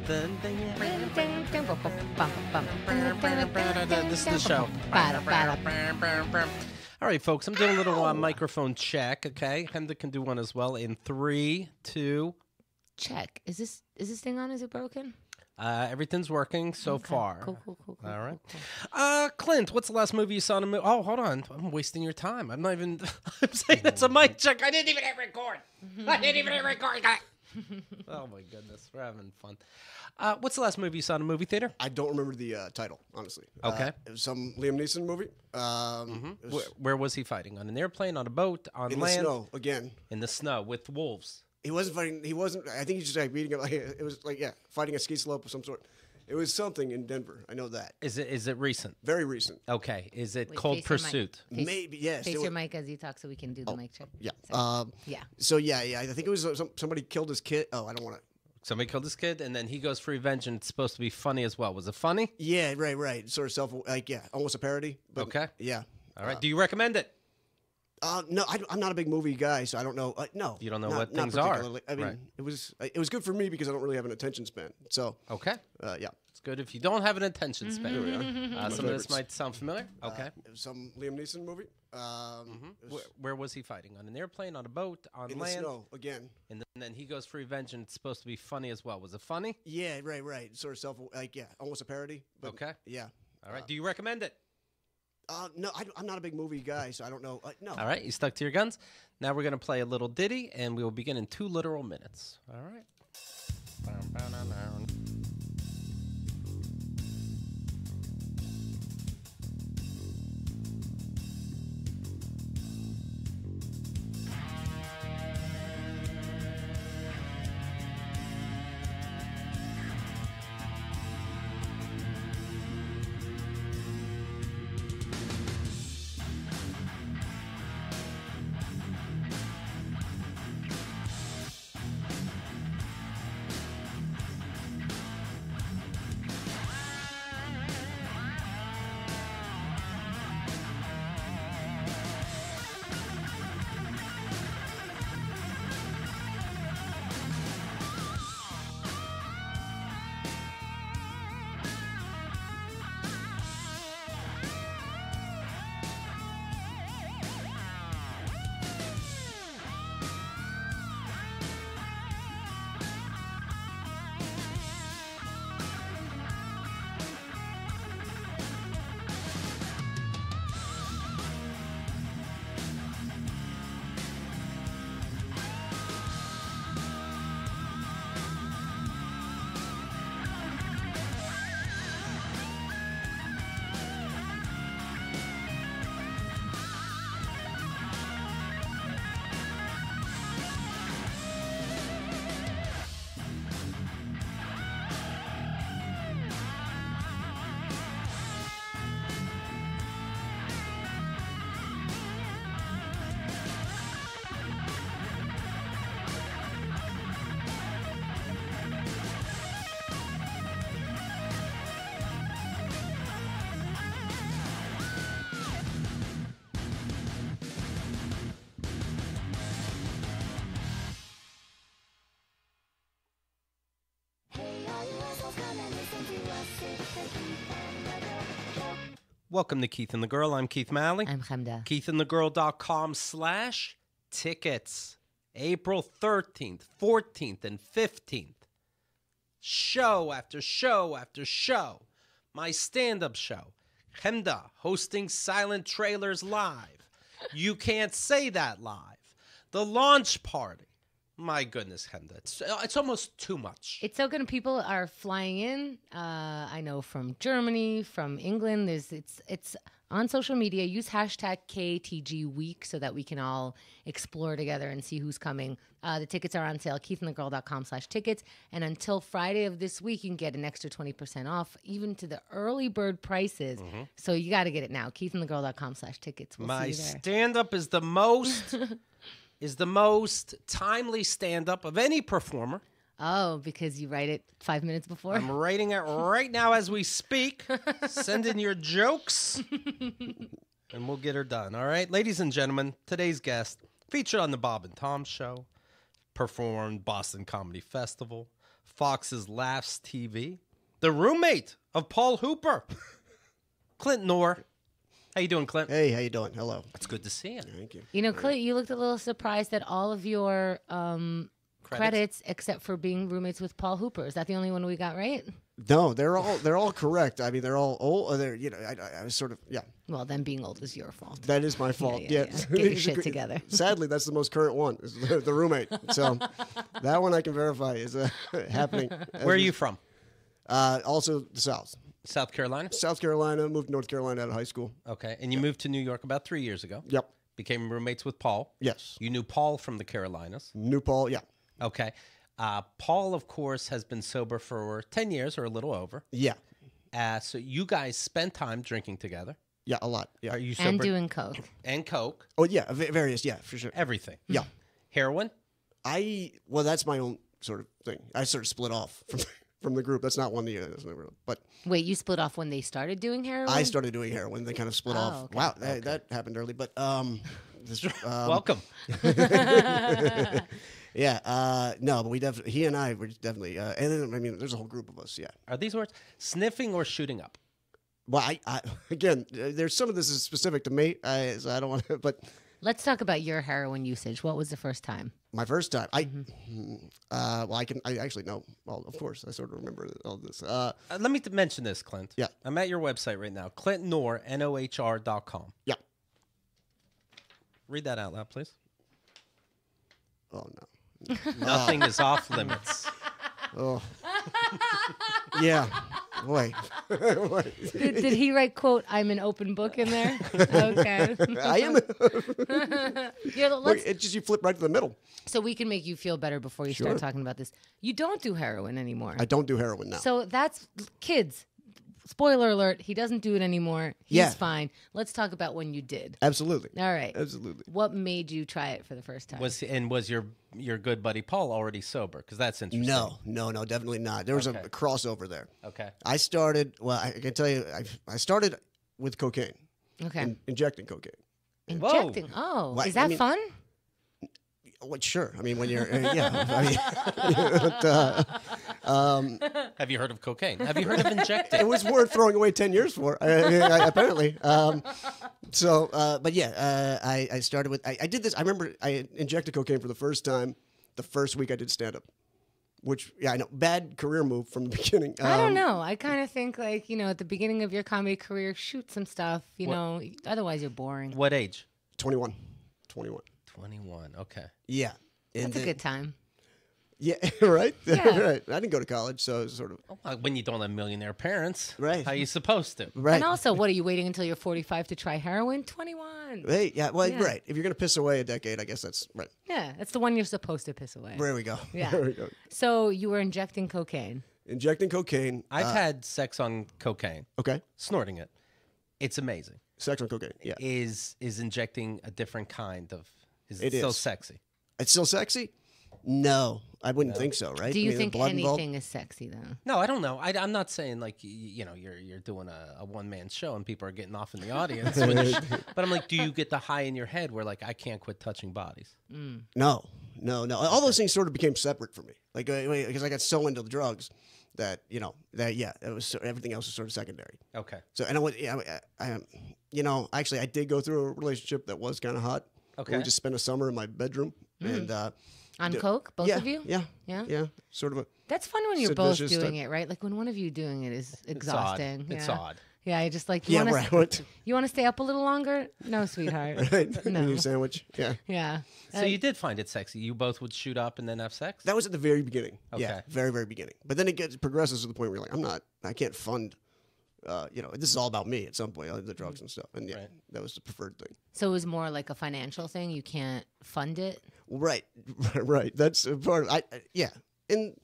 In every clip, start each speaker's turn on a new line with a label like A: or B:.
A: This is the show. All right, folks, I'm doing a little microphone check, okay? Hemda can do one as well in 3, 2.
B: Check. Is this thing on? Is it broken?
A: Everything's working so far.
B: Cool.
A: All right.
B: Cool.
A: Clint, what's the last movie you saw in a movie? Oh, hold on. I'm wasting your time. I'm not even... I'm saying it's a mic check. I didn't even hit record. Oh, my goodness. We're having fun. What's the last movie you saw in a movie theater?
C: I don't remember the title, honestly.
A: Okay.
C: It was some Liam Neeson movie.
A: Where was he fighting? On an airplane, on a boat, on
C: In
A: land?
C: the snow, again.
A: In the snow with wolves.
C: He wasn't fighting. I think he was just like beating up. It was like, fighting a ski slope of some sort. It was something in Denver. I know that.
A: Is it recent?
C: Very recent.
A: Okay. Is it
B: Wait,
A: Cold
B: face your
A: Pursuit?
C: Maybe, yes.
B: Face your mic as you talk so we can do the mic check.
C: Yeah.
B: Yeah.
C: So, yeah. I think it was somebody killed his kid. Oh, I don't want to.
A: Somebody killed his kid, and then he goes for revenge, and it's supposed to be funny as well. Was it funny?
C: Yeah, right. Sort of almost a parody. But,
A: Okay.
C: Yeah.
A: All right. Do you recommend it?
C: No, I'm not a big movie guy, so I don't know. No.
A: You don't know
C: not,
A: what
C: not
A: things are.
C: particularly. I mean,
A: Right.
C: it was good for me because I don't really have an attention span. So,
A: Okay.
C: yeah.
A: It's good if you don't have an attention span.
C: Here we are.
A: Some of this might sound familiar. Okay.
C: It was some Liam Neeson movie.
A: Where was he fighting? On an airplane, on a boat, on
C: In
A: land?
C: the snow, again.
A: And then he goes for revenge, and it's supposed to be funny as well. Was it funny?
C: Yeah, right. Sort of almost a parody. But,
A: Okay.
C: Yeah.
A: All right. Do you recommend it?
C: No, I'm not a big movie guy, so I don't know. No.
A: All right. You stuck to your guns. Now we're going to play a little ditty, and we will begin in 2 literal minutes. All right. Welcome to Keith and the Girl. I'm Keith Malley.
B: I'm Chemda.
A: KeithandTheGirl.com/tickets. April 13th, 14th, and 15th. Show after show after show. My stand-up show. Chemda hosting Silent Trailers live. You Can't Say That live. The launch party. My goodness, Chemda. It's almost too much.
B: It's so good. People are flying in. I know from Germany, from England. It's on social media. Use hashtag KATG week so that we can all explore together and see who's coming. The tickets are on sale. KeithandTheGirl.com/tickets. And until Friday of this week, you can get an extra 20% off, even to the early bird prices. Mm-hmm. So you got to get it now. KeithandTheGirl.com/tickets. We'll
A: My
B: see you there.
A: stand-up is the most... is the most timely stand-up of any performer.
B: Oh, because you write it 5 minutes before?
A: I'm writing it right now as we speak. Send in your jokes, and we'll get her done, all right? Ladies and gentlemen, today's guest, featured on the Bob and Tom Show, performed Boston Comedy Festival, Fox's Laughs TV, the roommate of Paul Hooper, Clint Nohr. How you doing, Clint?
C: Hey, how you doing? Hello.
A: It's good to see you.
C: Thank you.
B: You know, Clint, you looked a little surprised that all of your credits, except for being roommates with Paul Hooper. Is that the only one we got right?
C: No, they're all correct. I mean, they're all old. They're I was sort of
B: Well, then being old is your fault.
C: That is my fault.
B: Yeah. Get your shit together.
C: Sadly, that's the most current one. Is the roommate. So that one I can verify is happening.
A: Where are you from?
C: Also the South.
A: South Carolina?
C: South Carolina. Moved to North Carolina out of high school.
A: Okay. And you moved to New York about 3 years ago.
C: Yep.
A: Became roommates with Paul.
C: Yes.
A: You knew Paul from the Carolinas.
C: New Paul. Yeah.
A: Okay. Paul, of course, has been sober for 10 years or a little over.
C: Yeah.
A: So you guys spend time drinking together.
C: Yeah, a lot. Yeah.
A: Are you sober?
B: And doing coke.
A: And coke.
C: Oh yeah, various. Yeah, for sure.
A: Everything.
C: Yeah.
A: Heroin?
C: Well, that's my own sort of thing. I sort of split off from the group. That's not one that that's never. But
B: Wait, you split off when they started doing heroin?
C: I started doing heroin. They kind of split off.
B: Okay.
C: Wow, that happened early. But
A: Welcome.
C: yeah. No, but he and I were definitely. And then, I mean, there's a whole group of us. Yeah.
A: Are these words sniffing or shooting up?
C: Well, I again, there's some of this is specific to me. So I don't want to. But
B: Let's talk about your heroin usage. What was the first time?
C: my first time, well, I actually know. Well, of course, I sort of remember all this.
A: Let me mention this, Clint.
C: Yeah.
A: I'm at your website right now, ClintNohr, Nohr.com.
C: Yeah.
A: Read that out loud, please.
C: Oh no.
A: Nothing is off limits.
C: Oh. Yeah. Boy.
B: Did he write, quote, I'm an open book in there? Okay.
C: I am.
B: Let's,
C: It's just you flip right to the middle.
B: so we can make you feel better before you
C: Sure.
B: start talking about this. You don't do heroin anymore.
C: I don't do heroin now.
B: So that's kids. Spoiler alert, he doesn't do it anymore. He's
C: Yeah.
B: fine. Let's talk about when you did.
C: Absolutely.
B: All right.
C: Absolutely.
B: What made you try it for the first time?
A: Was your good buddy Paul already sober? Because that's interesting.
C: No, definitely not. There was
A: Okay.
C: a crossover there.
A: Okay.
C: I started. Well, I can tell you, I started with cocaine,
B: Okay.
C: injecting cocaine.
B: Injecting. Oh,
C: Well,
B: is that
C: I mean-
B: fun?
C: Well, sure. I mean, when you're, I mean,
A: Have you heard of cocaine? Have you heard of injecting?
C: it was worth throwing away 10 years for. Apparently. But yeah, I started with. I did this. I remember I injected cocaine for the first time the first week I did stand up. Which, yeah, I know, bad career move from the beginning.
B: I don't know. I kind of think like, at the beginning of your comedy career, shoot some stuff, otherwise you're boring.
A: What age?
C: 21.
A: 21. Okay.
C: Yeah. And
B: That's a good time.
C: Yeah, right?
B: Yeah.
C: Right. I didn't go to college, so it was sort of.
A: Well, when you don't have millionaire parents,
C: Right.
A: How you supposed to?
C: Right.
B: And also, what are you waiting until you're 45 to try heroin? 21.
C: Hey, yeah, well,
B: Yeah.
C: right. If you're going to piss away a decade, I guess that's right.
B: Yeah, that's the one you're supposed to piss away.
C: There we go.
B: Yeah.
C: There we go.
B: So you were injecting cocaine.
C: Injecting cocaine.
A: I've had sex on cocaine,
C: Okay.
A: snorting it. It's amazing.
C: Sex on cocaine. Yeah.
A: Is injecting a different kind of? Is
C: It
A: it still
C: is.
A: sexy?
C: It's still sexy? No, I wouldn't think so, right?
B: Do you
C: I mean,
B: think
C: the blood
B: anything
C: involved?
B: is sexy, though?
A: No, I don't know. I'm not saying like you're doing a one man show and people are getting off in the audience. But I'm like, do you get the high in your head where like I can't quit touching bodies?
C: No. All those things sort of became separate for me. Like, because I got so into the drugs that, it was everything else was sort of secondary.
A: Okay.
C: So, and actually, I did go through a relationship that was kind of hot.
A: Okay.
C: We just spent a summer in my bedroom. And,
B: On coke, both
C: yeah,
B: of you?
C: Yeah.
B: Yeah?
C: Yeah. Sort of a.
B: That's fun when you're both
C: seditious
B: doing
C: type-
B: it, right? Like when one of you doing it is
A: It's odd.
B: exhausting.
A: It's
B: yeah.
A: odd.
B: Yeah, I just like,
C: Yeah,
B: wanna,
C: right.
B: you want to stay up a little longer? No, sweetheart.
C: Right.
B: No.
C: New sandwich. Yeah.
B: Yeah.
A: So you did find it sexy. You both would shoot up and then have sex?
C: That was at the very beginning. Yeah.
A: Okay.
C: Very, very beginning. But then it progresses to the point where you're like, I can't fund. This is all about me at some point, the drugs and stuff. And yeah,
A: Right.
C: that was the preferred thing.
B: So it was more like a financial thing. You can't fund it.
C: Right. Right. That's a part of yeah. And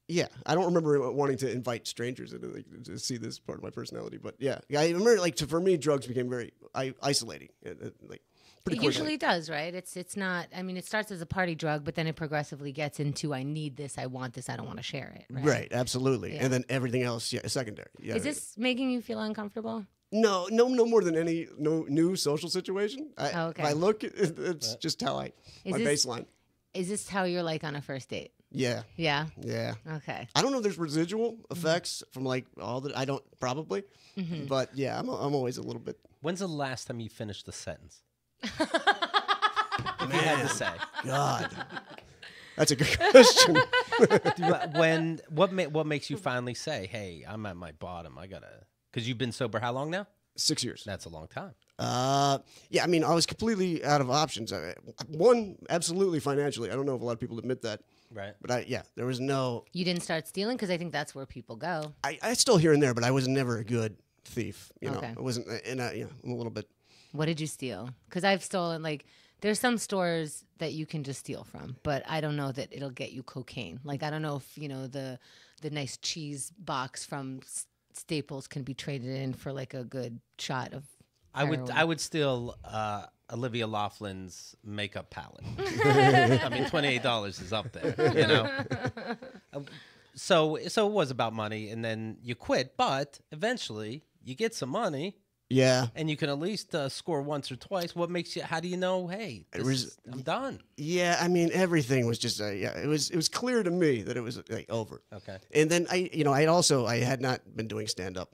C: yeah, I don't remember wanting to invite strangers to see this part of my personality, but yeah, I remember for me, drugs became very isolating, like pretty
B: It
C: quickly.
B: usually does, right? It's not. I mean, it starts as a party drug, but then it progressively gets into I need this, I want this, I don't want to share it. Right.
C: Right, absolutely,
B: Yeah.
C: and then everything else, yeah, is secondary. Yeah.
B: Is this making you feel uncomfortable?
C: No more than any new social situation.
B: Okay.
C: If I look, it's just how my
B: Is this-
C: baseline.
B: Is this how you're like on a first date?
C: Yeah.
B: Yeah.
C: Yeah.
B: Okay.
C: I don't know if there's residual effects from like all the. I don't probably, but yeah, I'm always a little bit.
A: When's the last time you finished a sentence? If you had to say.
C: God, that's a good question.
A: What makes you finally say, "Hey, I'm at my bottom. I gotta"? Because you've been sober how long now?
C: 6 years.
A: That's a long time.
C: Yeah, I mean, I was completely out of options. One, absolutely financially. I don't know if a lot of people admit that.
A: Right.
C: But there was no.
B: You didn't start stealing because I think that's where people go.
C: I still here and there, but I was never a good thief. You know,
B: Okay.
C: I wasn't. And I'm a little bit.
B: What did you steal? Because I've stolen, like, there's some stores that you can just steal from, but I don't know that it'll get you cocaine. Like, I don't know if, the nice cheese box from Staples can be traded in for, like, a good shot of heroin.
A: I would steal Olivia Laughlin's makeup palette. I mean, $28 is up there, So it was about money, and then you quit, but eventually you get some money.
C: Yeah.
A: And you can at least score once or twice. What makes you? How do you know? Hey, I'm done.
C: Yeah, I mean, everything was just. It was clear to me that it was like over.
A: Okay.
C: And then I had not been doing stand up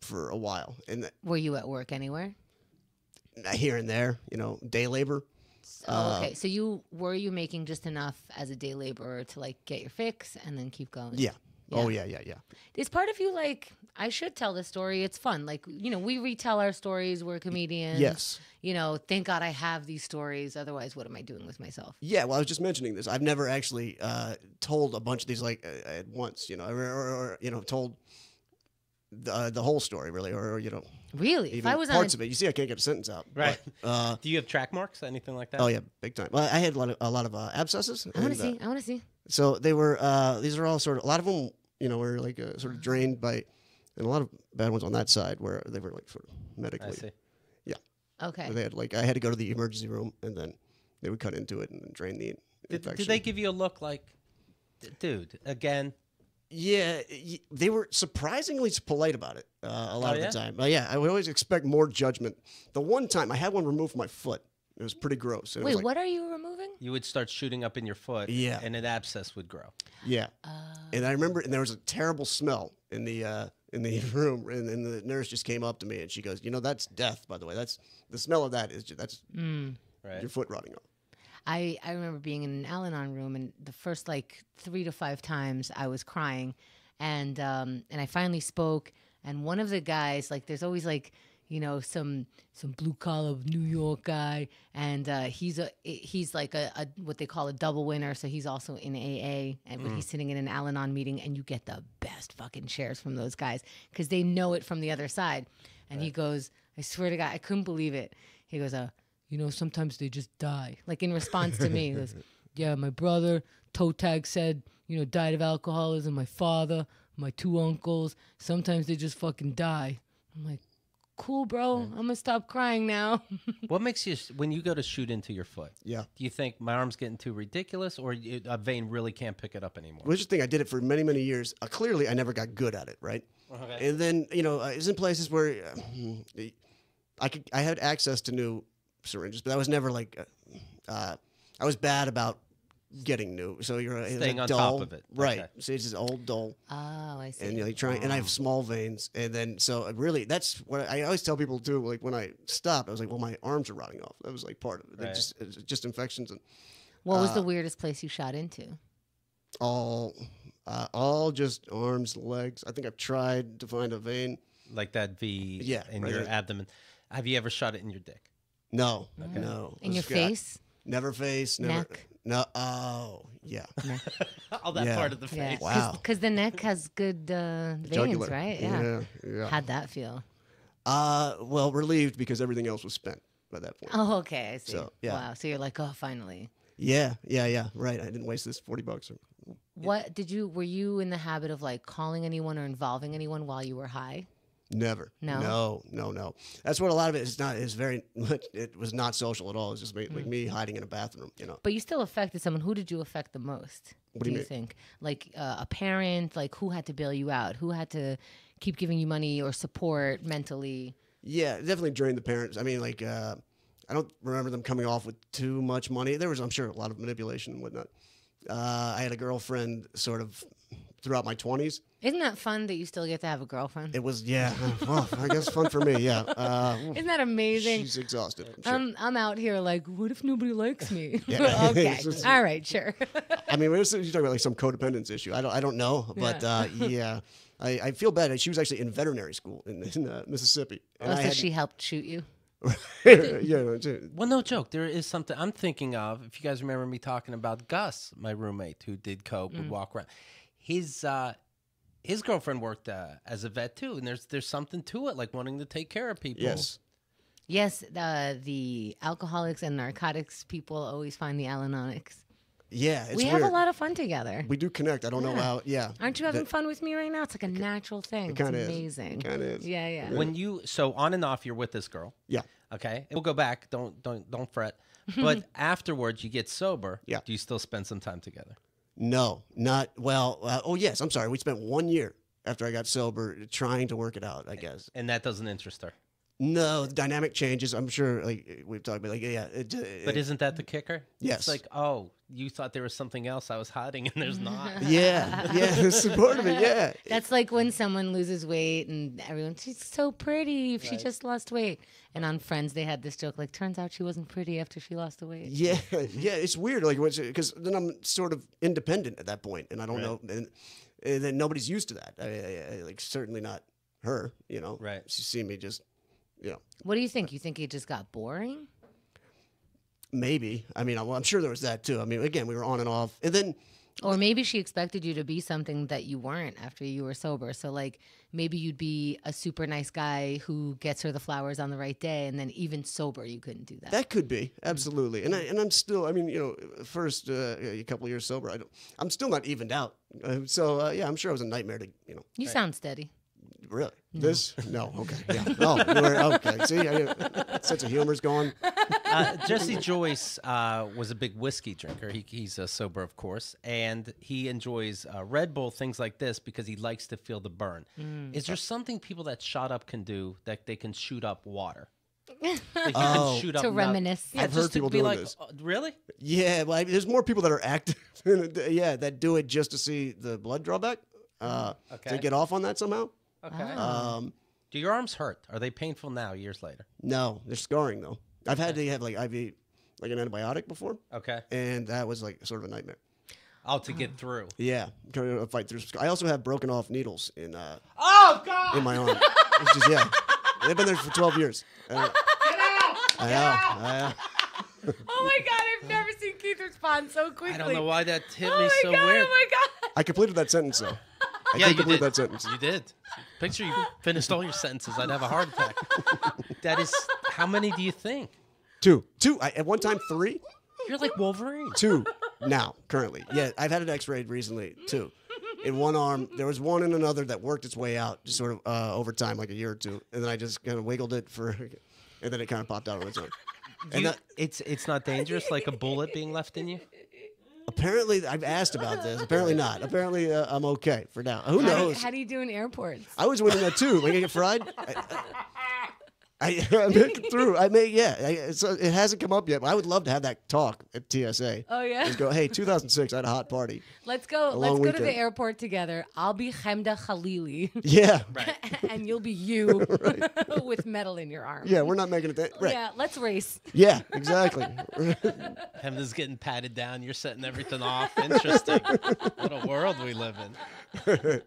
C: for a while, and
B: Were you at work anywhere?
C: here and there, day labor.
B: Okay. So were you making just enough as a day laborer to like get your fix and then keep going?
C: Yeah. Oh yeah.
B: Is part of you like, I should tell this story? It's fun. Like, we retell our stories. We're comedians.
C: Yes.
B: Thank God I have these stories. Otherwise, what am I doing with myself?
C: Yeah, well, I was just mentioning this. I've never actually told a bunch of these like at once, or told the whole story really, or
B: Really?
C: even
B: If I was
C: parts of it. You see, I can't get a sentence out.
A: Right.
C: But,
A: Do you have track marks? Anything like that?
C: oh yeah, big time. Well, I had a lot of abscesses.
B: I want to see.
C: So they were. These are all sort of. A lot of them, were like sort of drained by, and a lot of bad ones on that side where they were like sort of medically.
A: I see.
C: Yeah.
B: Okay.
C: Where they had I had to go to the emergency room, and then they would cut into it and drain the infection.
A: Did they give you a look like, dude, again?
C: Yeah, they were surprisingly polite about it a lot of
A: yeah?
C: the time. But yeah, I would always expect more judgment. The one time I had one removed from my foot, it was pretty gross. It was
B: Wait,
C: like,
B: what are you removing?
A: You would start shooting up in your foot,
C: Yeah.
A: and an abscess would grow.
C: Yeah, and I remember, and there was a terrible smell in the room, and the nurse just came up to me and she goes, "That's death, by the way. That's the smell of that is that's
A: Right.
C: your foot rotting off."
B: I remember being in an Al-Anon room, and the first like 3 to 5 times I was crying, and I finally spoke, and one of the guys, like, there's always like, some blue collar New York guy, and he's like a what they call a double winner, so he's also in AA, and when he's sitting in an Al-Anon meeting, and you get the best fucking shares from those guys because they know it from the other side, and he goes, I swear to God, I couldn't believe it. He goes, sometimes they just die. Like, in response to me, he goes, yeah, my brother, toe tag said, died of alcoholism. My father, my 2 uncles, sometimes they just fucking die. I'm like, cool, bro. I'm going to stop crying now.
A: What makes you, when you go to shoot into your foot,
C: Yeah.
A: do you think my arm's getting too ridiculous, or a vein really can't pick it up anymore?
C: Well, just think, I did it for many, many years. Clearly, I never got good at it, right?
A: Okay.
C: And then, I was in places where I had access to new syringes, but I was never like, I was bad about getting new. So you're
A: Staying on
C: dull,
A: top of it.
C: right?
A: Okay.
C: So it's just old dull,
B: Oh, I see.
C: and you trying. And I have small veins, and then so really that's what I always tell people too. Like when I stopped, I was like, well, my arms are rotting off. That was like part of it.
A: Right.
C: It's just infections and
B: What was the weirdest place you shot into?
C: all just arms, legs. I think I've tried to find a vein.
A: Like that V
C: Yeah,
A: in
C: right
A: your
C: there.
A: abdomen. Have you ever shot it in your dick?
C: No, no.
B: In your
C: Scott.
B: face?
C: Never face. Never.
B: Neck?
C: No. Oh, yeah.
A: All that
C: Yeah.
A: part of the
B: Yeah.
A: face.
C: Wow.
B: Because the neck has good veins,
C: Jugular.
B: right?
C: Yeah.
B: How'd that feel?
C: Well, relieved because everything else was spent by that point.
B: Oh, okay. I see.
C: So, yeah.
B: Wow. So you're like, oh, finally.
C: Yeah. Right. I didn't waste this $40.
B: What were you in the habit of like calling anyone or involving anyone while you were high?
C: Never.
B: No?
C: No. That's what a lot of it is not. Is very. It was not social at all. It was just like me hiding in a bathroom.
B: But you still affected someone. Who did you affect the most?
C: What do you mean?
B: think? Like a parent? Like who had to bail you out? Who had to keep giving you money or support mentally?
C: Yeah, it definitely drained the parents. I mean, like I don't remember them coming off with too much money. There was, I'm sure, a lot of manipulation and whatnot. I had a girlfriend sort of throughout my 20s.
B: Isn't that fun that you still get to have a girlfriend?
C: It was, yeah. Well, I guess fun for me, yeah.
B: Isn't that amazing?
C: She's exhausted. I'm sure.
B: I'm out here like, what if nobody likes me?
C: Yeah.
B: Okay,
C: It's just-
B: all right, sure.
C: I mean, you're talking about like some codependence issue. I don't know, but yeah. I feel bad. She was actually in veterinary school in Mississippi. And
B: Oh,
C: I
B: so
C: had-
B: she helped shoot you?
C: yeah.
A: Well, no joke. There is something I'm thinking of. If you guys remember me talking about Gus, my roommate who did coke, would walk around. His girlfriend worked as a vet too, and there's something to it, like wanting to take care of people.
C: Yes.
B: Yes, the alcoholics and narcotics people always find the Alanonics.
C: Yeah, it's
B: We
C: weird.
B: have a lot of fun together.
C: We do connect. I don't know how. Yeah.
B: Aren't you having fun with me right now? It's like a natural thing. It's
C: kinda is.
B: amazing.
C: Kind of is.
B: Yeah, yeah.
A: When you so on and off, you're with this girl.
C: Yeah.
A: Okay, and we'll go back. Don't fret. But afterwards, you get sober.
C: Yeah.
A: Do you still spend some time together?
C: No, not well. Oh yes, I'm sorry. We spent 1 year after I got sober trying to work it out. I guess.
A: And that doesn't interest her.
C: No, the dynamic changes. I'm sure. Like we've talked about. Like yeah.
A: But isn't that the kicker?
C: Yes.
A: It's like, oh, you thought there was something else I was hiding, and there's not.
C: yeah. It's part of it. Yeah.
B: That's like when someone loses weight and everyone's, she's so pretty if she
A: Right.
B: just lost weight. And on Friends, they had this joke like, turns out she wasn't pretty after she lost the weight.
C: Yeah, it's weird. Like, because then I'm sort of independent at that point, and I don't
A: Right.
C: know, and then nobody's used to that. I like certainly not her. You know,
A: Right.
C: She's seen me just, you know,
B: What do you think? You think it just got boring?
C: maybe. I mean, I'm sure there was that too. I mean, again, we were on and off, and then
B: Or maybe she expected you to be something that you weren't after you were sober. So, like, maybe you'd be a super nice guy who gets her the flowers on the right day, and then even sober, you couldn't do that.
C: that could be absolutely. And I'm still. I mean, you know, first a couple of years sober, I'm still not evened out. So yeah, I'm sure it was a nightmare to
B: You sound steady.
C: Really? This? No. Okay. Yeah. Oh, okay. See, sense of humor's gone.
A: Jesse Joyce was a big whiskey drinker. He's sober, of course, and he enjoys Red Bull, things like this, because he likes to feel the burn. Is there something people that shot up can do that they can shoot up water? Like you can shoot up
B: To reminisce.
A: Yeah,
C: I've
A: just
C: heard people
A: to be
C: doing
A: like,
C: this.
A: Really?
C: Yeah, well, there's more people that are active. Yeah, that do it just to see the blood drawback.
A: Okay.
C: To get off on that somehow.
A: Okay. Do your arms hurt? Are they painful now, years later?
C: No, they're scarring though. I've had to have like IV, like an antibiotic before,
A: Okay.
C: and that was like sort of a nightmare.
A: Oh, to get through.
C: Yeah, trying to fight through. I also have broken off needles in
A: Oh, God!
C: my arm. It's just yeah, they've been there for 12 years. Get out! I know.
B: Oh my God, I've never seen Keith respond so quickly.
A: I don't know why that hit
B: Oh
A: me
B: my
A: so
B: God,
A: weird.
B: oh my God.
C: I completed that sentence though. I
A: Yeah,
C: did
A: you
C: complete
A: did.
C: that sentence.
A: You did. Picture you finished all your sentences. I'd have a heart attack. That is, how many do you think?
C: Two. At one time 3.
A: You're like Wolverine.
C: 2 now, currently. Yeah, I've had it x-rayed recently, 2. In one arm, there was one in another that worked its way out, just sort of over time, like a year or two. And then I just kind of wiggled it and then it kind of popped out on its own. And
A: It's not dangerous, like a bullet being left in you?
C: apparently, I've asked about this. Apparently not. Apparently, I'm okay for now. Who knows?
B: How do you do in airports?
C: I was winning that too. Like I get fried. I make it through. So it hasn't come up yet, but I would love to have that talk at TSA.
B: Oh, yeah?
C: Just go, hey, 2006, I had a hot party.
B: Let's go.
C: long
B: Let's go to the
C: weekend.
B: airport together. I'll be Chemda Khalili,
C: Yeah.
B: and you'll be you with metal in your arm.
C: Yeah, we're not making it that. Right.
B: Yeah, let's race.
C: Yeah, exactly.
A: Hemda's getting patted down. You're setting everything off. Interesting. What a world we live in.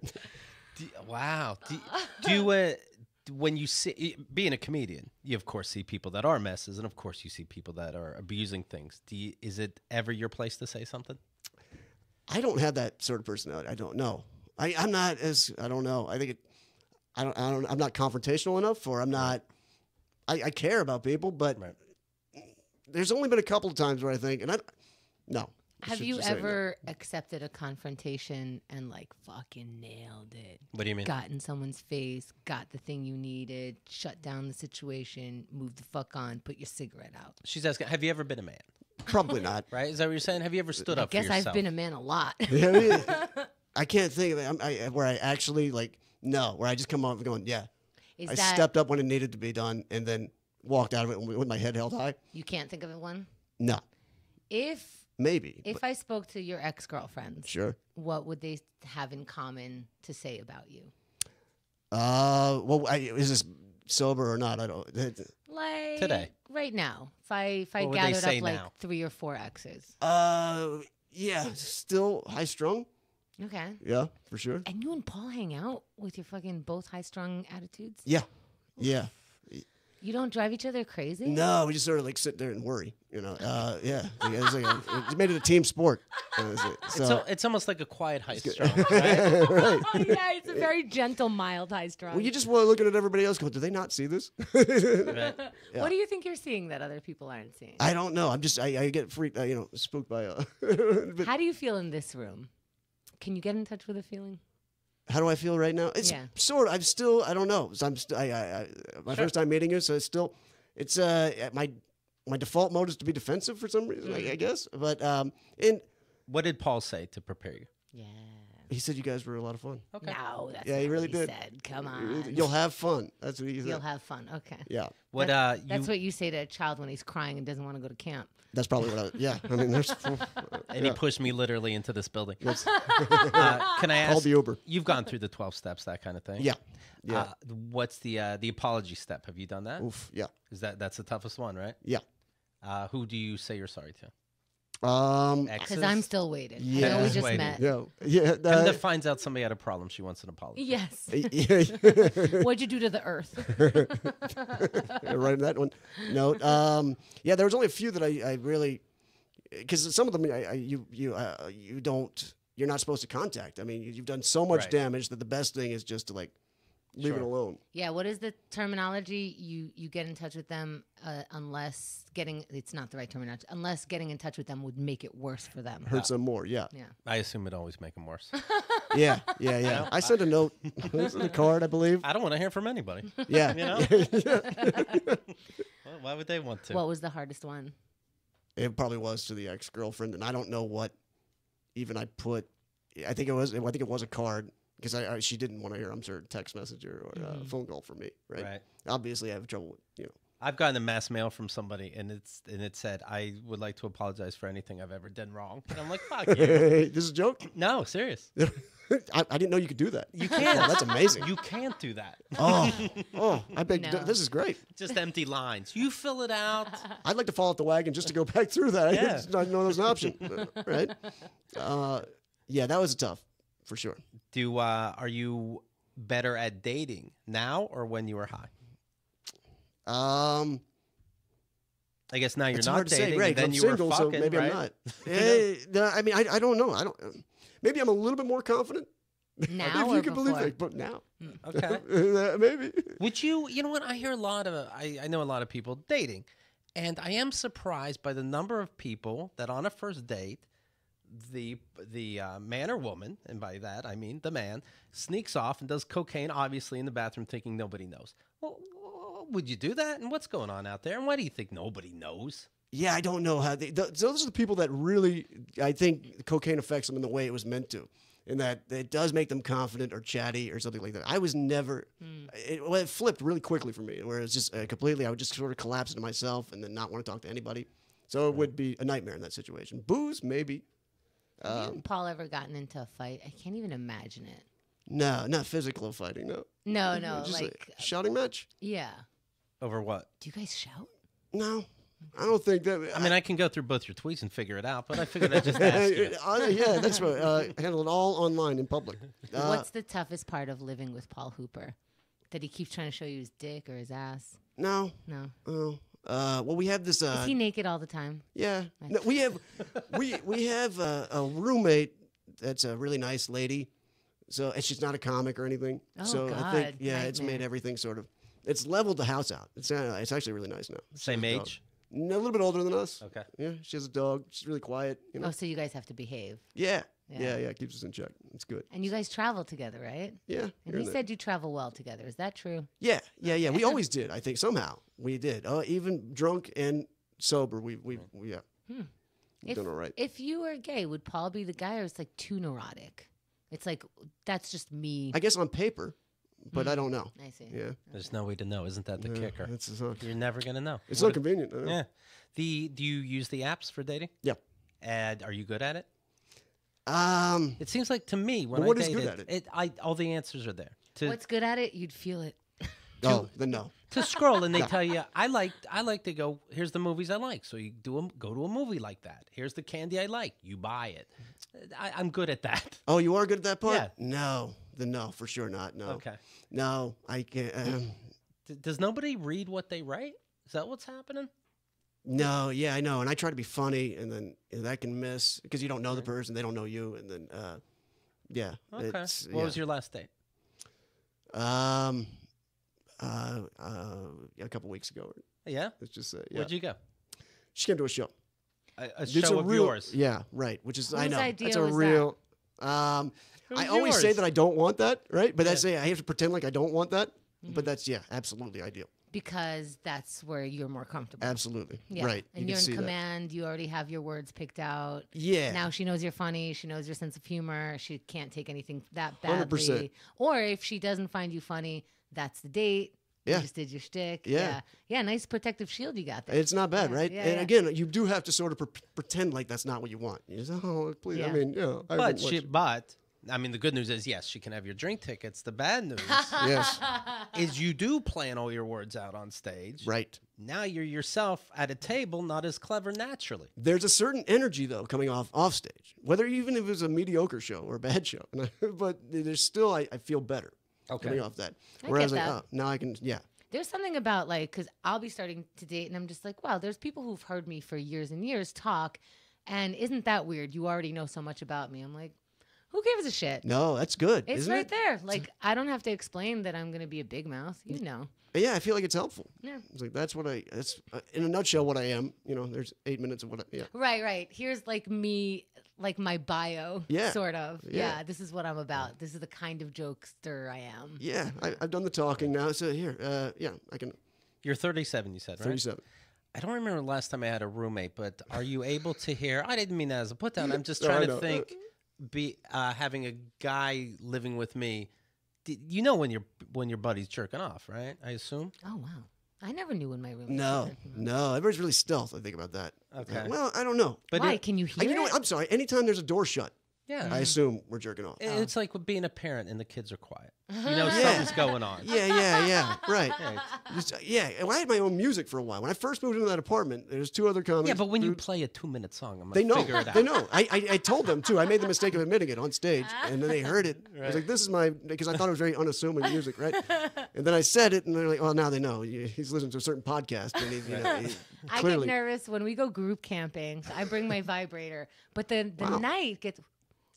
A: Wow. Do you, when you see, being a comedian, you of course see people that are messes, and of course you see people that are abusing things. Is it ever your place to say something?
C: I don't have that sort of personality. I don't know. I'm not as. I don't know. I think it. I don't. I'm not confrontational enough, or I'm not. I care about people, but
A: Right.
C: there's only been a couple of times where I think, and no. I
B: Have
C: should
B: you
C: just say no.
B: ever accepted a confrontation and like fucking nailed it?
A: What do you mean?
B: Got in someone's face, got the thing you needed, shut down the situation, moved the fuck on, put your cigarette out.
A: She's asking, have you ever been a man?
C: Probably not.
A: Right? Is that what you're saying? Have you ever stood
B: I
A: up for
B: guess
A: yourself?
B: I've been a man a lot.
C: I can't think of it. Where I actually like no, where I just come off going, yeah.
B: Is
C: I
B: that
C: stepped up when it needed to be done, and then walked out of it with my head held high.
B: you can't think of it one?
C: No. maybe.
B: If I spoke to your ex-girlfriends,
C: Sure.
B: what would they have in common to say about you?
C: Well, is this sober or not? I don't.
B: Like
A: Today.
B: right now, if I
A: What would they
B: gathered
A: say
B: up like
A: now?
B: 3 or 4 exes.
C: Yeah, still high strung.
B: Okay.
C: Yeah, for sure.
B: And you and Paul hang out with your fucking both high-strung attitudes?
C: Yeah, yeah.
B: You don't drive each other crazy?
C: No, we just sort of like sit there and worry. Yeah. It made it a team sport.
A: It's almost like a quiet high strung, right?
C: Right.
B: Oh, yeah, it's a very gentle, mild high-strung.
C: Well, you just want to look at everybody else. Go, do they not see this?
A: Right.
B: What do you think you're seeing that other people aren't seeing?
C: I don't know. I get freaked. Spooked by.
B: How do you feel in this room? Can you get in touch with a feeling?
C: How do I feel right now? It's
B: Yeah.
C: sort of. I'm still. I don't know. So my first time meeting you, so it's my default mode is to be defensive for some reason. I guess, but and
A: What did Paul say to prepare you?
B: Yeah.
C: he said you guys were a lot of fun.
A: Okay.
B: No, that's
C: Yeah,
B: not
C: he really
B: what he
C: did.
B: said. Come on.
C: You'll have fun. That's what he said.
B: You'll have fun. Okay.
C: Yeah,
A: What
B: That's what you say to a child when he's crying and doesn't want to go to camp.
C: that's probably what. Yeah, I mean, there's.
A: and he pushed me literally into this building. Can I
C: Call
A: ask?
C: the Uber.
A: You've gone through the 12 steps, that kind of thing.
C: Yeah, yeah.
A: What's the apology step? Have you done that?
C: Oof. Yeah,
A: Is that's the toughest one, right?
C: yeah.
A: Who do you say you're sorry to?
C: Um.
B: Because I'm still waiting. I
C: Yeah.
B: know we just
A: Waiting.
B: met.
C: Yeah. Yeah.
A: Linda finds out somebody had a problem. She wants an apology.
B: Yes.
C: Yeah.
B: What'd you do to the earth?
C: Right in that one. No. Yeah. There was only a few that I really, because some of them you don't. You're not supposed to contact. I mean, you've done so much
A: Right.
C: damage that the best thing is just to leave it
A: Sure.
C: alone.
B: Yeah, what is the terminology? You get in touch with them unless it's not the right terminology, unless getting in touch with them would make it worse for them.
C: Hurts them more. Yeah.
B: Yeah.
A: I assume it always make them worse.
C: Yeah. Yeah. Yeah. I sent a note. This is a card, I believe.
A: I don't want to hear from anybody.
C: Yeah.
A: You know? Well, why would they want to?
B: What was the hardest one?
C: It probably was to the ex-girlfriend, and I don't know what even I put. I think it was a card because she didn't want to hear. I'm sure text message or a phone call from me. Right. Obviously, I have trouble with
A: I've gotten a mass mail from somebody, and it said, "I would like to apologize for anything I've ever done wrong." And I'm like, "Fuck you."
C: This is a joke.
A: No, serious.
C: I didn't know you could do that.
A: You can't.
C: Yeah, that's amazing.
A: You can't do that.
C: I beg.
B: No.
C: This is great.
A: Just empty lines. You fill it out.
C: I'd like to fall off the wagon just to go back through that.
A: Yeah.
C: I didn't know there was an option. Right. Yeah, that was tough for sure.
A: Are you better at dating now or when you were high? I guess now you're
C: It's
A: not
C: hard to
A: dating.
C: say, right?
A: And then
C: I'm
A: you
C: single,
A: were fucking,
C: so maybe
A: right?
C: I'm not. No, I mean, I don't know. Maybe I'm a little bit more confident.
B: Now
C: if
B: or
C: you can believe
B: before?
C: it, but now.
A: Okay.
C: Maybe.
A: Would you? You know what? I hear a lot of. I know a lot of people dating, and I am surprised by the number of people that on a first date, the man or woman, and by that I mean the man, sneaks off and does cocaine, obviously in the bathroom, thinking nobody knows. Well, would you do that? And what's going on out there? And why do you think nobody knows?
C: Yeah, I don't know how. Those are the people that really, I think, cocaine affects them in the way it was meant to, in that it does make them confident or chatty or something like that. I was never. It flipped really quickly for me, where it's just completely. I would just sort of collapse into myself and then not want to talk to anybody. So it would be a nightmare in that situation. Booze, maybe.
B: Have you and Paul ever gotten into a fight? I can't even imagine it.
C: No, not physical fighting. No.
B: No,
C: Just
B: like
C: a shouting match.
B: yeah.
A: Over what?
B: Do you guys shout?
C: No, I don't think that.
A: I mean, I can go through both your tweets and figure it out, but I figured I'd just ask you.
C: Yeah, that's right. Handle it all online in public.
B: What's the toughest part of living with Paul Hooper? That he keeps trying to show you his dick or his ass?
C: No.
B: No.
C: Oh. Well, we have this.
B: Is he naked all the time?
C: Yeah. No, we have a roommate that's a really nice lady. So and she's not a comic or anything.
B: Oh,
C: so
B: God.
C: I think it's
B: Nightmare.
C: made everything sort of. It's leveled the house out. It's actually really nice now.
A: Same
C: She has a dog.
A: age?
C: No, a little bit older than us.
A: Okay.
C: Yeah, she has a dog. She's really quiet. You know.
B: Oh, so you guys have to behave.
C: Yeah.
B: Yeah.
C: Yeah. Keeps us in check. It's good.
B: And you guys travel together, right?
C: Yeah.
B: And
C: here
B: he
C: and there.
B: said you travel well together. Is that true?
C: Yeah. We always did. I think somehow we did. Even drunk and sober, we yeah. We've
B: If,
C: done all right.
B: if you were gay, would Paul be the guy or it's like too neurotic? It's like, that's just me.
C: I guess on paper, but I don't know.
B: I see.
C: Yeah,
A: There's no way to know. Isn't that the kicker?
C: it's
A: You're never going to know.
C: so convenient. I know.
A: Yeah. Do you use the apps for dating?
C: Yeah.
A: And are you good at it?
C: Um,
A: It seems like to me when
C: But what
A: I
C: is
A: dated,
C: good at it?
A: all the answers are there.
B: What's good at it? You'd feel it.
C: oh, then no.
A: To scroll and they tell you I like to go, here's the movies I like, so you go to a movie like that. Here's the candy I like, you buy it. I'm good at that.
C: Oh, you are good at that part?
A: Yeah.
C: No, then no, for sure not. No.
A: Okay.
C: No, I can't.
A: Does nobody read what they write? Is that what's happening?
C: No, yeah, I know, and I try to be funny, and then that can miss because you don't know the person, they don't know you, and then yeah.
A: Okay.
C: It's,
A: What was your last date?
C: A couple weeks ago.
A: Yeah.
C: Let's just say. Yeah.
A: Where'd you go?
C: She came to a show.
A: A
C: It's
A: show of
C: real,
A: yours.
C: Yeah, right. Which is I
B: Whose
C: know
B: idea
C: that's a
B: was
C: real.
A: Who's
C: I always say
A: yours?
C: that I don't want that, right? But
A: Yeah.
C: that's I have to pretend like I don't want that. But that's absolutely ideal.
B: Because that's where you're more comfortable.
C: Absolutely,
B: Yeah.
C: right.
B: And
C: you
B: you're
C: can see
B: in command. You already have your words picked out.
C: That. Yeah.
B: Now she knows you're funny. She knows your sense of humor. She can't take anything that badly.
C: 100%.
B: Or if she doesn't find you funny, that's the date.
C: Yeah.
B: You just did your shtick.
C: Yeah.
B: Yeah. Nice protective shield you got there.
C: It's not bad,
B: Yeah,
C: right?
B: yeah,
C: and
B: yeah.
C: again, you do have to sort of pretend like that's not what you want. You just, oh, please. I
B: Yeah.
C: mean, yeah. I
A: But
C: wouldn't
A: I mean, the good news is yes, she can have your drink tickets. The bad news
C: yes,
A: is you do plan all your words out on stage.
C: right.
A: Now you're yourself at a table, not as clever naturally.
C: There's a certain energy though coming off stage, whether even if it was a mediocre show or a bad show. But there's still I feel better coming off that.
B: I
C: Whereas
B: get
C: like,
B: that.
C: oh, now I can, yeah.
B: There's something about because I'll be starting to date and I'm just like, wow, there's people who've heard me for years and years talk. And isn't that weird? You already know so much about me. I'm like, who gives a shit?
C: No, that's good.
B: It's
C: isn't
B: right
C: it?
B: there. Like, I don't have to explain that I'm going to be a big mouth. You know.
C: Yeah, I feel like it's helpful.
B: Yeah.
C: It's like that's in a nutshell what I am. You know, there's 8 minutes of what I, yeah.
B: Right. Here's like me, like my bio,
C: Yeah.
B: sort of.
C: Yeah.
B: Yeah, this is what I'm about. This is the kind of jokester I am.
C: Yeah, I've done the talking now. So here, yeah, I can.
A: You're 37, you said, right?
C: 37.
A: I don't remember the last time I had a roommate, but are you able to hear? I didn't mean that as a put down. I'm just
C: No, I
A: trying to
C: know.
A: think. Having a guy living with me, you know when your buddy's jerking off, right? I assume.
B: Oh, wow. I never knew when my room
C: No, everybody's really stealth. I think about that.
A: Okay.
C: Well, I don't know.
A: But
B: Why? Can you hear
C: You know
B: it?
C: what? I'm sorry. Anytime there's a door shut,
A: yeah,
C: I assume we're jerking off.
A: it's like with being a parent and the kids are quiet. You know something's going on.
C: Yeah, right. Yeah, and I had my own music for a while. When I first moved into that apartment, there's 2 other comics.
A: Yeah, but when you
C: dudes.
A: play a 2-minute song, I'm
C: They
A: gonna
C: know.
A: figure it out.
C: They know. I told them too. I made the mistake of admitting it on stage, and then they heard it. I was like, "This is my," because I thought it was very unassuming music, right? And then I said it, and they're like, "Well, now they know. He's listening to a certain podcast, and he
B: I
C: clearly."
B: get nervous when we go group camping. So I bring my vibrator, but the
C: Wow.
B: night gets.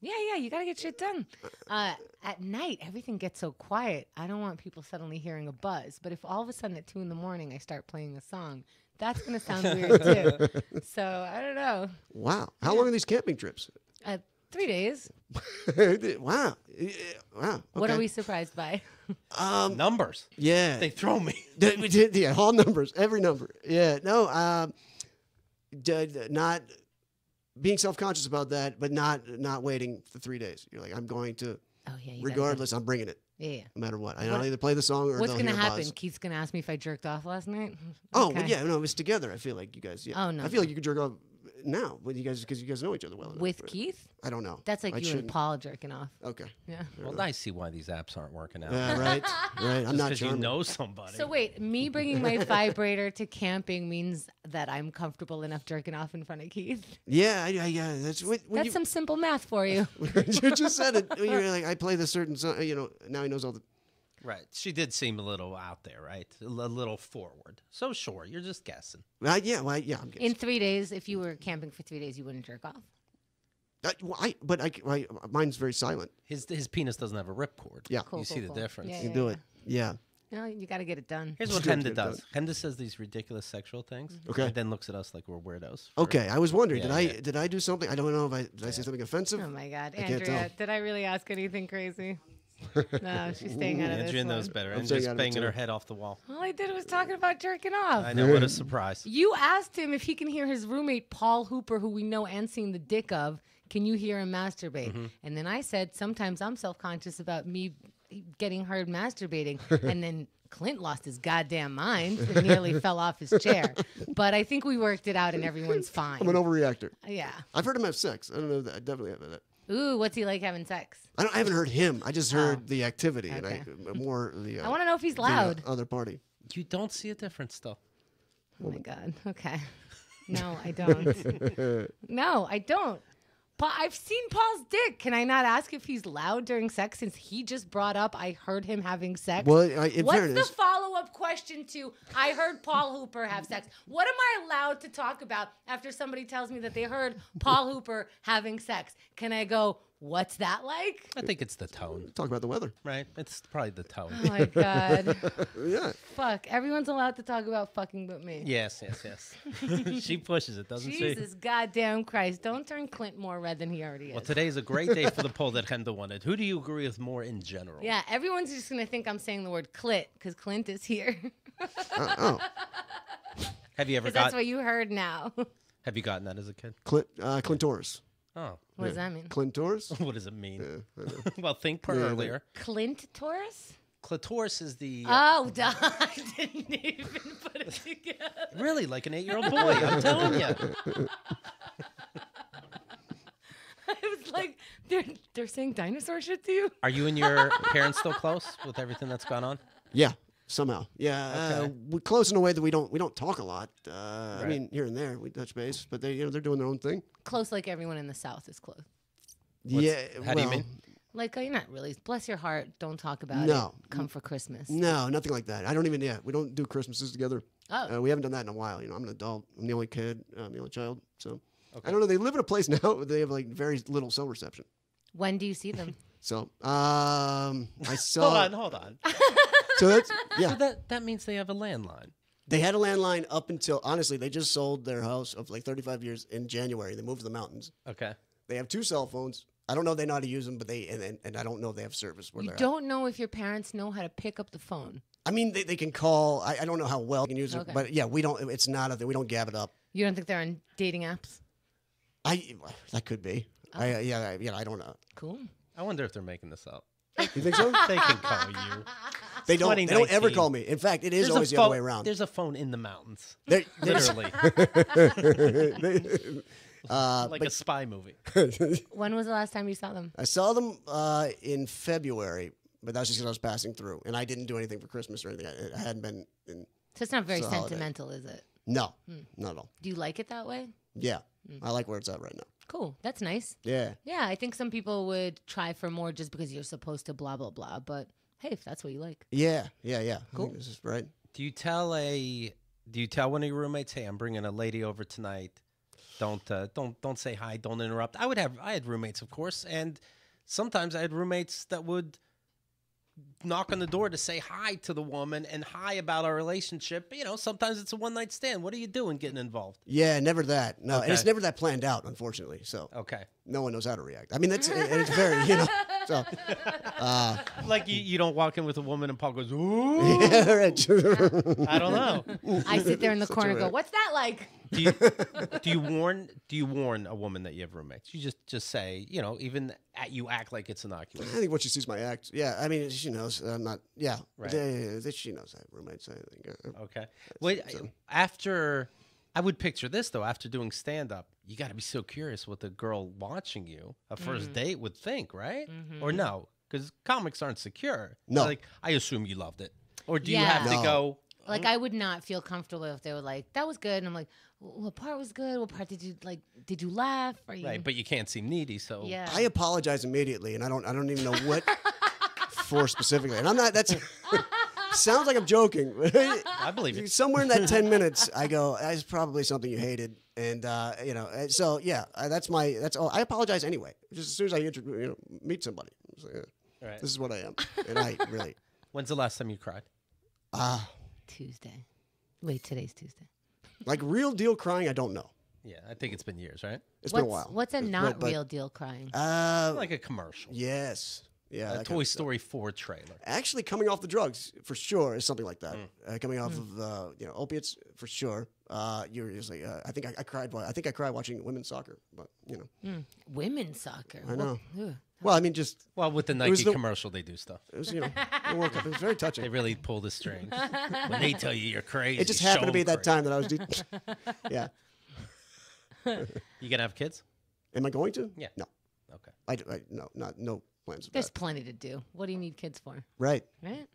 B: Yeah, you gotta get shit done. At night, everything gets so quiet. I don't want people suddenly hearing a buzz. But if all of a sudden at 2 a.m. I start playing a song, that's gonna sound weird too. So I don't know.
C: Wow. How long are these camping trips?
B: 3 days.
C: Wow. Wow.
B: What are
C: Okay.
B: we surprised by?
A: Numbers.
C: Yeah.
A: They throw me.
C: We did, yeah, all numbers, every number. Yeah, no, not being self-conscious about that, but not waiting for 3 days. You're like, I'm going to,
B: Oh yeah. You gotta
C: regardless, I'm bringing it,
B: go. Yeah.
C: no matter what. I'll either play the song or
B: What's
C: they'll
B: gonna
C: hear a
B: happen?
C: buzz.
B: Keith's gonna ask me if I jerked off last night.
C: Oh,
B: Okay.
C: well, yeah, no, it was together. I feel like you guys. Yeah.
B: Oh, no.
C: I feel like you could jerk off now with you guys because you guys know each other well enough.
B: With
C: right?
B: Keith?
C: I don't know.
B: That's like
C: I
B: you
C: shouldn't.
B: and Paul jerking off.
C: Okay.
B: Yeah.
A: Well, I see why these apps aren't working out.
C: Yeah, right. I'm not
A: Because you
C: charming.
A: know somebody.
B: So wait, me bringing my vibrator to camping means that I'm comfortable enough jerking off in front of Keith.
C: Yeah. That's what.
B: That's some simple math for you.
C: You just said it. You're like, I play this certain song. You know, now he knows all the.
A: Right. She did seem a little out there, right? A little forward. So sure, you're just guessing.
C: Yeah. Well, yeah. I'm guessing.
B: In 3 days, if you were camping for 3 days, you wouldn't jerk off.
C: Mine's very silent.
A: His penis doesn't have a ripcord.
C: Yeah.
B: Cool,
A: You see the difference.
B: Yeah,
C: You do it. Yeah.
B: No, you got to get it done.
A: Here's what
C: Just
A: Hemda
C: get it
A: does. Hemda says these ridiculous sexual things.
C: Okay.
A: And then looks at us like we're weirdos. for-
C: Okay, I was wondering,
A: Yeah,
C: did I do something? I don't know if did I say something offensive?
B: Oh my God,
C: I can't
B: Andrea,
C: tell.
B: did I really ask anything crazy? No, she's staying out of this
A: Andrea
B: one.
A: knows better.
C: I'm
A: And
C: staying
A: just
C: out of it,
A: banging her
C: too.
A: head off the wall.
B: All I did was talking about jerking off.
A: I know, what a surprise.
B: You asked him if he can hear his roommate, Paul Hooper, who we know and seen the dick of. Can you hear him masturbate?
C: Mm-hmm.
B: And then I said, sometimes I'm self-conscious about me getting heard masturbating, and then Clint lost his goddamn mind and nearly fell off his chair. But I think we worked it out and everyone's fine.
C: I'm an overreactor.
B: Yeah.
C: I've heard him have sex. I don't know that. I definitely have that.
B: Ooh, what's he like having sex?
C: I haven't heard him. I just heard the activity,
B: Okay.
C: and more the.
B: I want to know if he's loud.
C: The, other party.
A: You don't see a difference, though.
B: Oh my God. Okay. No, I don't. No, I don't. I've seen Paul's dick. Can I not ask if he's loud during sex since he just brought up I heard him having sex?
C: Well, in
B: What's
C: fairness,
B: the follow-up question to I heard Paul Hooper have sex? What am I allowed to talk about after somebody tells me that they heard Paul Hooper having sex? Can I go, what's that like?
A: I think it's the tone,
C: talk about the weather.
A: right? It's probably the tone.
B: Oh my God.
C: Yeah.
B: Fuck. Everyone's allowed to talk about fucking but me.
A: Yes. She pushes it, doesn't she?
B: Jesus goddamn Christ. Don't turn Clint more red than he already is.
A: Well, today's a great day for the poll that Henda wanted. Who do you agree with more in general?
B: Yeah, everyone's just going to think I'm saying the word Clint because Clint is here.
C: Oh,
A: Have you ever
B: Because that's
A: got?
B: what you heard now.
A: Have you gotten that as a kid?
C: Clintoris.
A: Oh,
B: What does that mean?
C: Clintoris.
A: what does it mean?
C: Yeah, I know.
A: Well, think per earlier.
B: Clint Taurus?
A: Clitoris is the
B: Oh, duh. I didn't even put it together.
A: really like an 8-year-old boy. I'm telling you.
B: I was like, they're saying dinosaur shit to you?
A: Are you and your parents still close with everything that's gone on?
C: Yeah, somehow. Yeah,
A: Okay.
C: we're close in a way that we don't talk a lot. I mean, here and there we touch base, but they're doing their own thing.
B: Close like everyone in the South is close.
C: Yeah.
A: How do you mean?
B: Like, you're not really. Bless your heart. Don't talk about
C: No.
B: it. Come for Christmas.
C: No, nothing like that. I don't even. Yeah, we don't do Christmases together.
B: Oh.
C: We haven't done that in a while. You know, I'm an adult. I'm the only kid. I'm the only child. So
A: Okay.
C: I don't know. They live in a place now where they have like very little cell reception.
B: When do you see them?
C: So I saw.
A: Hold on.
C: So that's yeah.
A: So that means they have a landline.
C: They had a landline up until honestly, they just sold their house of like 35 years in January. They moved to the mountains.
A: Okay.
C: They have 2 cell phones. I don't know if they know how to use them, but and I don't know if they have service where
B: You
C: they're
B: don't know if your parents know how to pick up the phone.
C: at. I mean, they can call. I don't know how well they can use it,
B: Okay.
C: but yeah, we don't. It's not a thing. We don't gab it up.
B: You don't think they're on dating apps?
C: That could be.
B: Oh.
C: I don't know.
B: Cool.
A: I wonder if they're making this up.
C: You think so?
A: They can call you.
C: They don't ever
A: 2019.
C: call me. In fact, it is
A: There's
C: always
A: a
C: the other way around.
A: There's a phone in the mountains.
C: There's-
A: Literally. Like a spy movie.
B: When was the last time you saw them?
C: I saw them in February, but that's just because I was passing through, and I didn't do anything for Christmas or anything. I hadn't been.
B: So it's not very
C: It's a holiday.
B: sentimental, is it?
C: No, not at all.
B: Do you like it that way?
C: Yeah, I like where it's at right now.
B: Cool. That's nice.
C: Yeah.
B: Yeah, I think some people would try for more just because you're supposed to blah, blah, blah. But hey, if that's what you like.
C: Yeah.
B: Cool.
C: I think this is right.
A: Do you tell one of your roommates, "Hey, I'm bringing a lady over tonight. Don't say hi. Don't interrupt." I had roommates, of course, and sometimes I had roommates that would knock on the door to say hi to the woman and hi about our relationship. You know, sometimes it's a one-night stand. What are you doing getting involved?
C: Yeah, never that. No, and
A: Okay.
C: it's never that planned out, unfortunately. So
A: Okay.
C: no one knows how to react. I mean, and it's very, you know. So
A: Like you don't walk in with a woman and Paul goes, "Ooh."
C: yeah, right.
A: I don't know.
B: I sit there in the corner and go,
C: a-
B: what's that like?
A: Do you warn a woman that you have roommates? You just say, you know, even you act like it's innocuous.
C: I think once she sees my act, yeah. I mean, she knows I'm not. Yeah,
A: Right.
C: She knows I have roommates. I think.
A: Okay. Wait,
C: so-
A: after I would picture this though. After doing stand up, you got to be so curious what the girl watching you a first date would think, right? Or no, because comics aren't secure.
C: No.
A: Like I assume you loved it, or do you
B: Yeah.
A: have to
C: No.
A: go?
B: Like, I would not feel comfortable if they were like, that was good. And I'm like, what part was good? What part did you laugh? Are you...
A: Right, but you can't seem needy, so
B: Yeah.
C: I apologize immediately, and I don't even know what for specifically. And I'm not. That's sounds like I'm joking.
A: I believe it.
C: Somewhere in that 10 minutes, I go, that's probably something you hated. And, you know, so yeah, that's all. I apologize anyway. Just as soon as I meet somebody. It's like, yeah,
A: Right.
C: this is what I am. And I really,
A: When's the last time you cried?
B: Tuesday. Wait, today's Tuesday.
C: like real deal crying, I don't know.
A: Yeah, I think it's been years, right?
C: It's been a while.
B: What's a
C: But-
B: not
C: but-
B: real deal crying?
A: Like a commercial,
C: Yes. Yeah.
A: a
C: that kind
A: Toy
C: of stuff.
A: Story 4 trailer.
C: Actually, coming off the drugs for sure is something like that. Coming off of opiates for sure. You're just like I think I cried. I think I cried watching women's soccer. But you know,
B: Women's soccer.
C: I know.
B: Ugh,
C: Well, I mean, just
A: Well, with the
C: was
A: Nike
C: the-
A: commercial, they do stuff.
C: it was, the World Cup. It was very
A: They
C: touching.
A: really pull the strings. When they tell you you're crazy,
C: It just
A: show
C: happened to be
A: 'em
C: that
A: crazy.
C: time that I was. Yeah.
A: You gonna have kids?
C: Am I going to?
A: Yeah.
C: No.
A: Okay.
C: No plans. Of
B: There's
C: that.
B: plenty to do. What do you need kids for?
C: Right.
B: Right?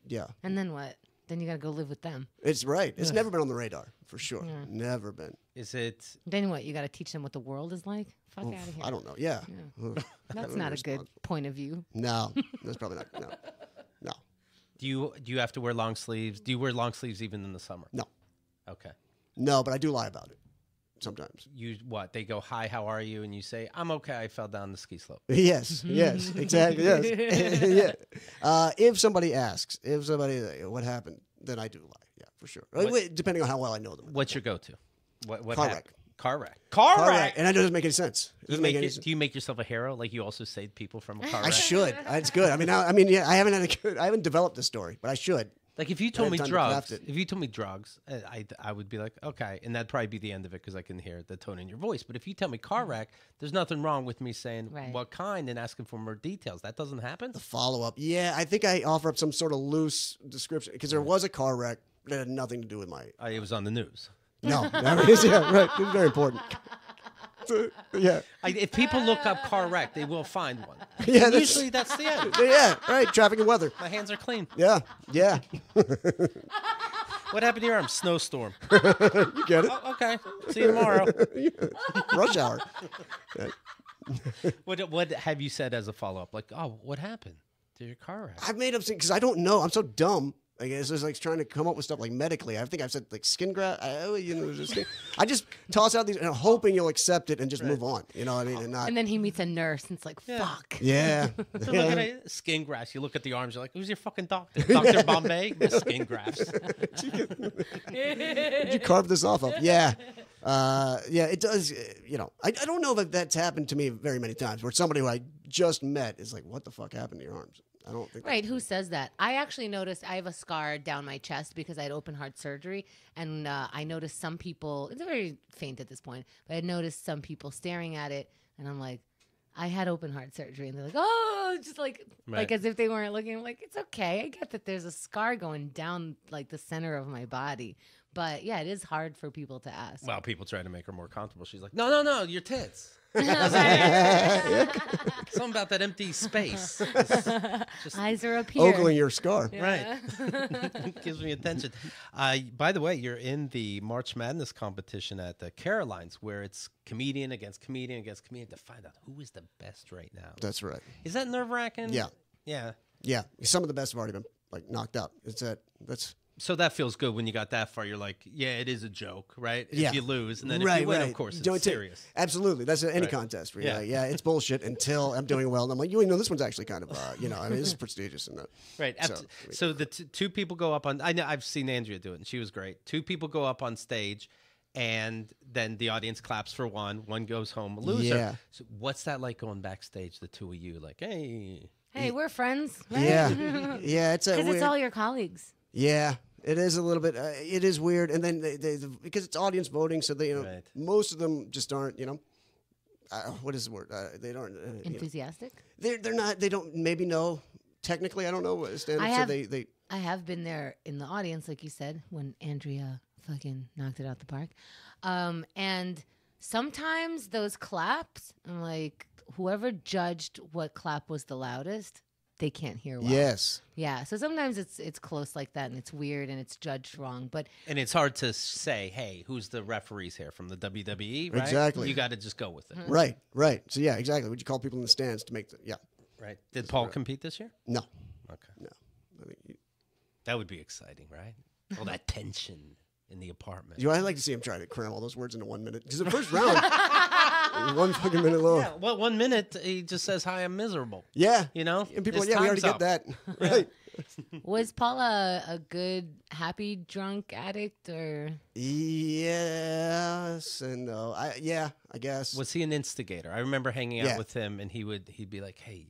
C: Yeah.
B: And then what? Then you got to go live with them.
C: It's right. It's never been on the radar for sure.
B: Yeah.
C: Never been.
A: Is it?
B: Then what? You got to teach them what the world is like? Fuck out of here.
C: I don't know. Yeah. Ugh.
B: That's
C: Really
B: not a good
C: responsible.
B: point of view.
C: No, that's probably not. No. No.
A: Do you have to wear long sleeves? Do you wear long sleeves even in the summer?
C: No.
A: Okay.
C: No, but I do lie about it sometimes.
A: You what? They go, "Hi, how are you?" And you say, "I'm okay. I fell down the ski slope."
C: Yes, yes, exactly, yes. Yeah. If somebody asks, what happened, then I do lie. Yeah, for sure. Depending on how well I know them.
A: What's your go-to? What
C: Car
A: happened?
C: wreck.
A: Car wreck.
C: Car wreck. And that doesn't make any sense. It doesn't make any sense.
A: Do you make yourself a hero? Like you also save people from a car
C: I
A: wreck?
C: should. It's good. Yeah. I haven't developed the story, but I should.
A: Like if you told me
C: have time to craft
A: drugs,
C: it.
A: if you told me drugs, I would be like, okay, and that'd probably be the end of it because I can hear the tone in your voice. But if you tell me car wreck, there's nothing wrong with me saying
B: Right.
A: what kind and asking for more details. That doesn't happen.
C: The follow up. Yeah, I think I offer up some sort of loose description because there was a car wreck, but it had nothing to do with my.
A: It was on the news.
C: No, yeah, right. It was very important. Yeah.
A: If people look up car wreck, they will find one.
C: Yeah,
A: And
C: that's-
A: usually that's the end.
C: Yeah, right. Traffic and weather.
A: My hands are clean.
C: Yeah, yeah.
A: What happened to your arm? Snowstorm.
C: You get it.
A: Oh, okay. See you tomorrow.
C: Rush hour.
A: What have you said as a follow up? Like, oh, what happened to your car wreck?
C: I've made up because I don't know. I'm so dumb. I guess it's like trying to come up with stuff like medically. I think I've said like skin graft. I just toss out these and I'm hoping you'll accept it and just move on. You know what I mean? And not.
B: And then he meets a nurse and it's like, fuck.
C: Yeah.
A: So look at it, skin grafts. You look at the arms. You're like, who's your fucking doctor? Dr. Bombay? The skin grafts.
C: Did you carve this off of? Yeah. Yeah, it does. I don't know if that's happened to me very many times where somebody who I just met is like, what the fuck happened to your arms? I don't think.
B: Right, who says that? I actually noticed I have a scar down my chest because I had open heart surgery, and I noticed some people, it's very faint at this point, but I noticed some people staring at it, and I'm like, I had open heart surgery, and they're like, oh, just like
A: Right.
B: as if they weren't looking. I'm like, it's okay. I get that there's a scar going down like the center of my body, but yeah, it is hard for people to ask.
A: Well, people try to make her more comfortable. She's like, no, your tits. Something about that empty space.
B: Eyes are up here.
C: Ogling your scar.
A: Right. Gives me attention. By the way, you're in the March Madness competition at the Carolines, where it's comedian against comedian against comedian to find out who is the best right now.
C: That's right.
A: Is that nerve-wracking?
C: Yeah.
A: Yeah.
C: Yeah. Some of the best have already been like knocked out. That's
A: So that feels good when you got that far. You're like, yeah, it is a joke, right?
C: Yeah.
A: If you lose, and then
C: right,
A: if you win,
C: right.
A: of course,
C: Don't
A: it's
C: take-
A: serious.
C: Absolutely. That's any
A: Right.
C: contest. Where
A: Yeah.
C: yeah, it's bullshit until I'm doing well. And I'm like, this one's actually kind of, this is prestigious. And
A: Right. So the two people go up on. I know I've seen Andrea do it, and she was great. Two people go up on stage, and then the audience claps for one. One goes home a loser.
C: Yeah.
A: So what's that like going backstage? The two of you, like, hey.
B: Hey, we're friends. Right?
C: yeah, yeah, it's a
B: Because
C: weird.
B: it's all your colleagues.
C: Yeah, it is a little bit. It is weird, and then because it's audience voting, so they,
A: Right.
C: most of them just aren't. What is the word? They aren't.
B: Enthusiastic?
C: They're not. They don't maybe know. Technically, I don't know what stand up.
B: I
C: So
B: have-
C: they.
B: I have been there in the audience, like you said, when Andrea fucking knocked it out the park. And sometimes those claps, I'm like, whoever judged what clap was the loudest, they can't hear well.
C: Yes.
B: Yeah. So sometimes it's close like that and it's weird and it's judged wrong. But
A: And it's hard to say, hey, who's the referees here from the WWE, right?
C: Exactly.
A: You got to just go with it,
C: Right. Right. So yeah, exactly. Would you call people in the stands to make the? Yeah.
A: right? Did Paul compete this year?
C: No.
A: Okay.
C: No. I think
A: That would be exciting, right? All that tension in the apartment.
C: I'd like to see him try to cram all those words into 1 minute because the first round, was 1 fucking minute long.
A: Yeah, well, 1 minute, he just says, hi, I'm miserable.
C: Yeah.
A: You know?
C: And people,
A: His
C: we already
A: time's
C: get
A: up.
C: that. Right.
B: was Paula a good, happy, drunk addict or?
C: Yes and no. I guess.
A: Was he an instigator? I remember hanging out
C: Yeah.
A: with him, and he'd be like, "Hey,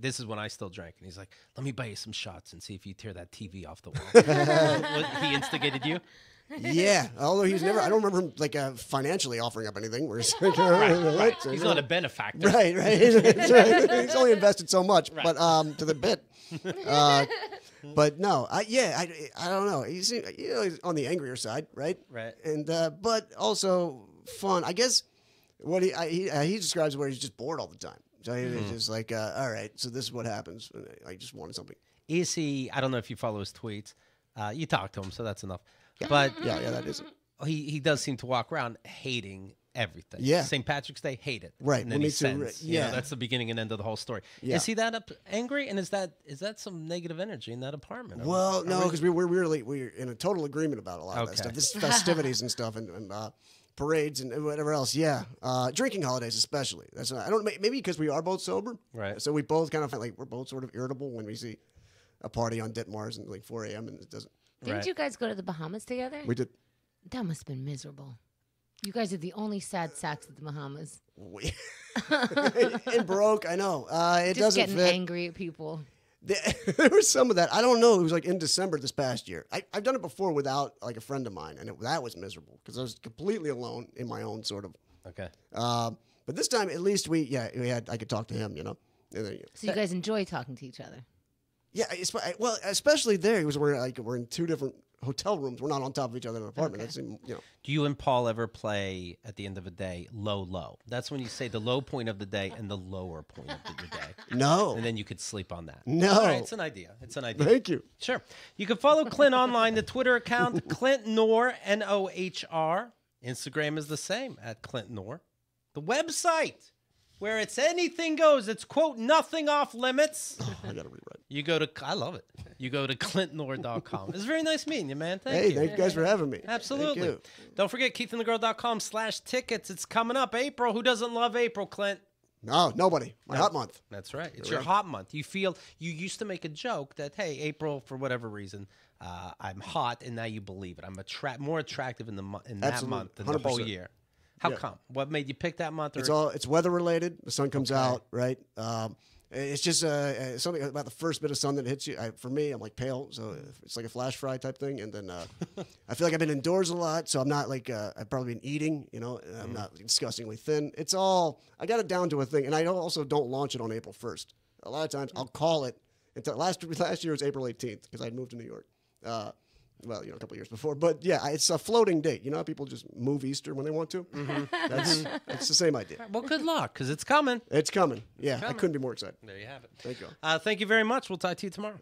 A: this is when I still drank," and he's like, "Let me buy you some shots and see if you tear that TV off the wall." He instigated you?
C: Yeah, although he's never. I don't remember him like financially offering up anything. Where he's like,
A: Right. He's not a benefactor.
C: Right. He's only invested so much, but to the bit. But no, I don't know. He's he's on the angrier side, right?
A: Right.
C: And but also fun. I guess what he describes where he's just bored all the time. So he's just like, all right, so this is what happens. I just wanted something.
A: Is he? I don't know if you follow his tweets. You talk to him, so that's enough. But
C: Yeah, that is it.
A: he does seem to walk around hating everything.
C: Yeah.
A: St. Patrick's Day, hate it.
C: Right.
A: And then he sends.
C: Yeah.
A: That's the beginning and end of the whole story.
C: Yeah.
A: Is he that angry? And is that some negative energy in that apartment?
C: Well, no, because we're in a total agreement about a lot of that stuff. This festivities and stuff and parades and whatever else. Yeah. Drinking holidays especially. That's not, I don't maybe because we are both sober.
A: Right.
C: So we both kind of feel like we're both sort of irritable when we see a party on Ditmars at like 4 a.m. and it doesn't.
B: Didn't you guys go to the Bahamas together?
C: We did.
B: That must have been miserable. You guys are the only sad sacks at the Bahamas.
C: It broke. I know. It
B: Just
C: doesn't
B: getting
C: fit.
B: angry at people.
C: There was some of that. I don't know. It was like in December this past year. I've done it before without like a friend of mine, and that was miserable because I was completely alone in my own sort of.
A: Okay.
C: But this time, at least we had. I could talk to him, And then,
B: So you guys enjoy talking to each other.
C: Yeah, well, especially there, because we're in two different hotel rooms. We're not on top of each other in an apartment.
B: Okay.
C: That's
A: Do you and Paul ever play at the end of the day low? That's when you say the low point of the day and the lower point of your day.
C: No.
A: And then you could sleep on that.
C: No.
A: All right, it's an idea.
C: Thank you.
A: Sure. You can follow Clint online, the Twitter account, Clint Nohr, Nohr. Instagram is the same, at Clint Nohr. The website, where it's anything goes. It's, quote, nothing off limits.
C: Oh, I got to rewrite.
A: You go to, I love it. You go to clintnohr.com. It's very nice meeting you, man. Thank you.
C: Thank you guys for having me.
A: Absolutely.
C: Thank you.
A: Don't forget, keithandthegirl.com/tickets. It's coming up. April. Who doesn't love April, Clint?
C: No, nobody. My hot month.
A: That's right. It's your hot month. You used to make a joke that, hey, April, for whatever reason, I'm hot, and now you believe it. I'm more attractive in that month than the whole
C: 100%.
A: year. How come? What made you pick that month?
C: It's weather related. The sun comes out, right? It's just something about the first bit of sun that hits you. For me, I'm like pale, so it's like a flash fry type thing. And then I feel like I've been indoors a lot, so I'm not like I've probably been eating. I'm not disgustingly thin. It's all I got it down to a thing, and I also don't launch it on April 1st. A lot of times I'll call it until last year was April 18th because I'd moved to New York. Well, a couple of years before, but yeah, it's a floating date. You know how people just move Easter when they want to? Mm-hmm. That's the same idea.
A: Well, good luck, because it's coming.
C: It's coming. Yeah, I couldn't be more excited.
A: There you have it.
C: Thank you.
A: Thank you very much. We'll talk to you tomorrow.